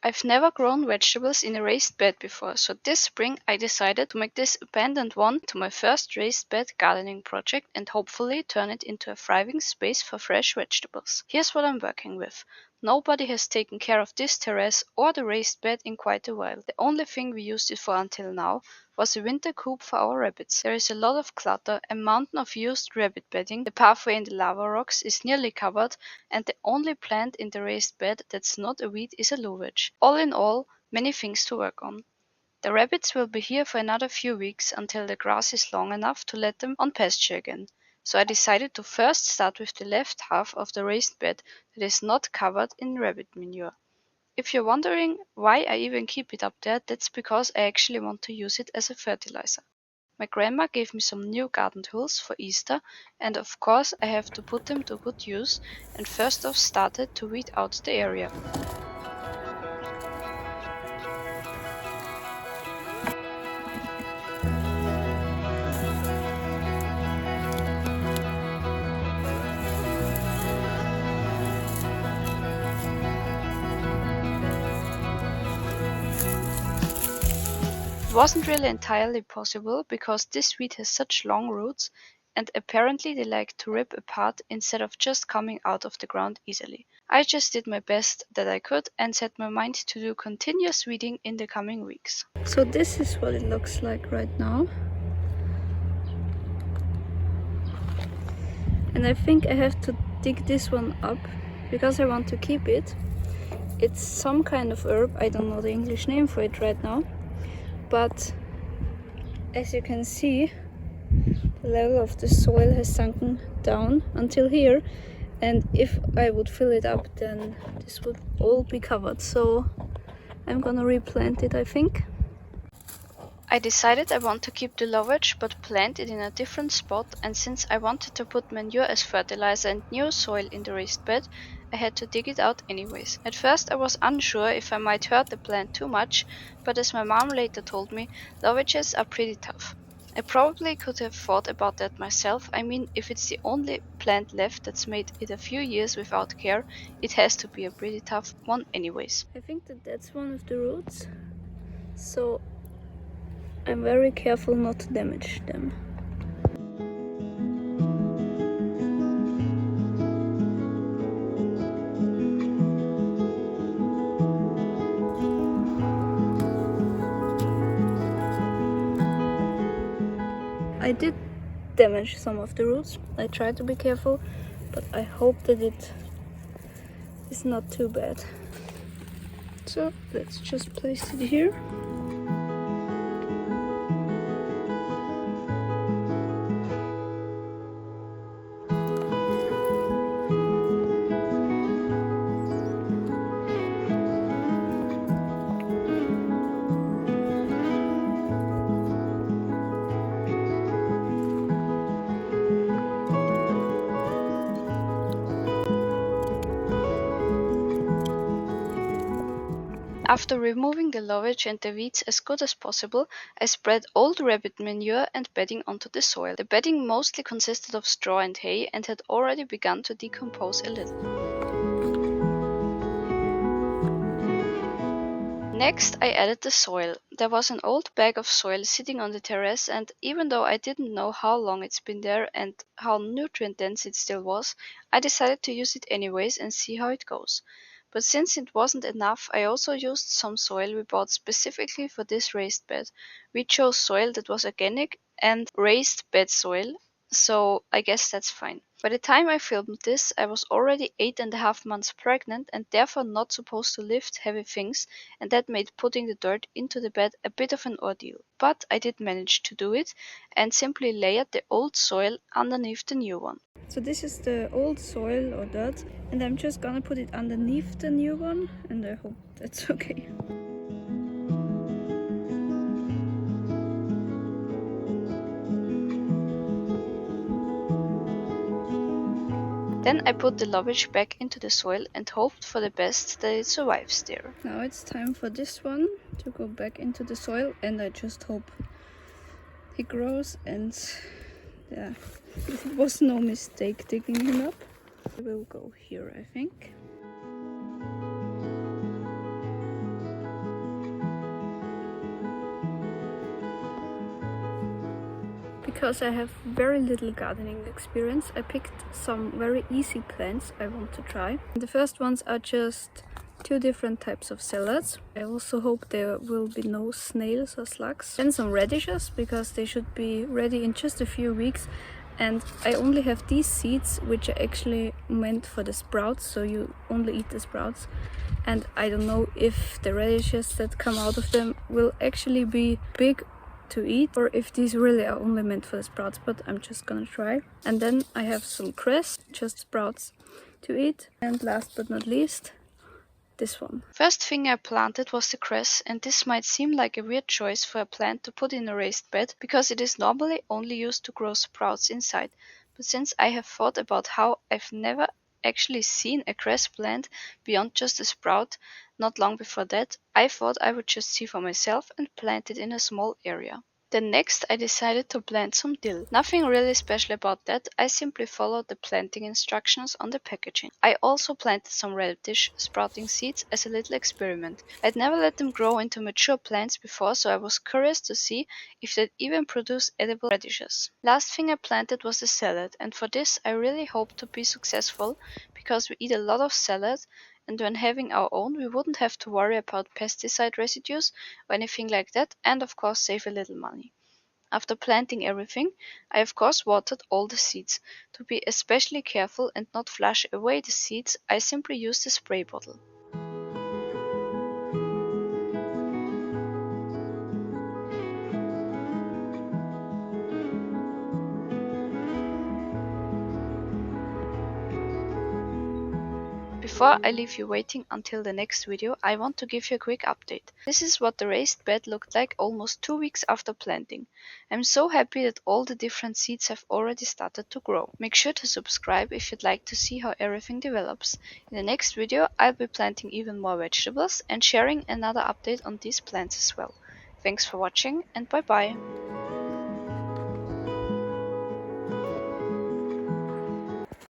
I've never grown vegetables in a raised bed before, so this spring I decided to make this abandoned one to my first raised bed gardening project and hopefully turn it into a thriving space for fresh vegetables. Here's what I'm working with. Nobody has taken care of this terrace or the raised bed in quite a while. The only thing we used it for until now was a winter coop for our rabbits. There is a lot of clutter, a mountain of used rabbit bedding, the pathway in the lava rocks is nearly covered, and the only plant in the raised bed that's not a weed is a lovage. All in all, many things to work on. The rabbits will be here for another few weeks until the grass is long enough to let them on pasture again. So I decided to first start with the left half of the raised bed that is not covered in rabbit manure. If you're wondering why I even keep it up there, that's because I actually want to use it as a fertilizer. My grandma gave me some new garden tools for Easter, and of course I have to put them to good use, and first off started to weed out the area. It wasn't really entirely possible because this weed has such long roots, and apparently they like to rip apart instead of just coming out of the ground easily. I just did my best that I could and set my mind to do continuous weeding in the coming weeks. So this is what it looks like right now. And I think I have to dig this one up because I want to keep it. It's some kind of herb, I don't know the English name for it right now. But as you can see, the level of the soil has sunken down until here, and if I would fill it up then this would all be covered, so I'm gonna replant it, I think. I decided I want to keep the lovage but plant it in a different spot, and since I wanted to put manure as fertilizer and new soil in the raised bed, I had to dig it out anyways. At first I was unsure if I might hurt the plant too much, but as my mom later told me, lovages are pretty tough. I probably could have thought about that myself. I mean, if it's the only plant left that's made it a few years without care, it has to be a pretty tough one anyways. I think that's one of the roots, so I'm very careful not to damage them. I did damage some of the roots. I tried to be careful, but I hope that it is not too bad. So let's just place it here. After removing the lovage and the weeds as good as possible, I spread old rabbit manure and bedding onto the soil. The bedding mostly consisted of straw and hay and had already begun to decompose a little. Next, I added the soil. There was an old bag of soil sitting on the terrace, and even though I didn't know how long it's been there and how nutrient dense it still was, I decided to use it anyways and see how it goes. But since it wasn't enough, I also used some soil we bought specifically for this raised bed. We chose soil that was organic and raised bed soil, so I guess that's fine. By the time I filmed this, I was already 8.5 months pregnant and therefore not supposed to lift heavy things, and that made putting the dirt into the bed a bit of an ordeal. But I did manage to do it and simply layered the old soil underneath the new one. So this is the old soil or dirt, and I'm just gonna put it underneath the new one, and I hope that's okay. Then I put the lovage back into the soil and hoped for the best that it survives there. Now it's time for this one to go back into the soil, and I just hope he grows, and yeah, it was no mistake digging him up. I will go here, I think. because I have very little gardening experience, I picked some very easy plants I want to try. The first ones are just 2 different types of salads. I also hope there will be no snails or slugs. Then some radishes, because they should be ready in just a few weeks. And I only have these seeds, which are actually meant for the sprouts, so you only eat the sprouts. And I don't know if the radishes that come out of them will actually be big to eat, or if these really are only meant for the sprouts, but I'm just gonna try. And then I have some cress, just sprouts to eat. And last but not least, this one. First thing I planted was the cress, and this might seem like a weird choice for a plant to put in a raised bed because it is normally only used to grow sprouts inside. But since I have thought about how I've never actually seen a cress plant beyond just a sprout not long before that, I thought I would just see for myself and plant it in a small area. Then next I decided to plant some dill. Nothing really special about that, I simply followed the planting instructions on the packaging. I also planted some radish sprouting seeds as a little experiment. I'd never let them grow into mature plants before, so I was curious to see if they'd even produce edible radishes. Last thing I planted was the salad, and for this I really hope to be successful because we eat a lot of salad, and when having our own we wouldn't have to worry about pesticide residues or anything like that, and of course save a little money. After planting everything, I of course watered all the seeds. To be especially careful and not flush away the seeds, I simply used a spray bottle. Before I leave you waiting until the next video, I want to give you a quick update. This is what the raised bed looked like almost 2 weeks after planting. I'm so happy that all the different seeds have already started to grow. Make sure to subscribe if you'd like to see how everything develops. In the next video, I'll be planting even more vegetables and sharing another update on these plants as well. Thanks for watching and bye bye.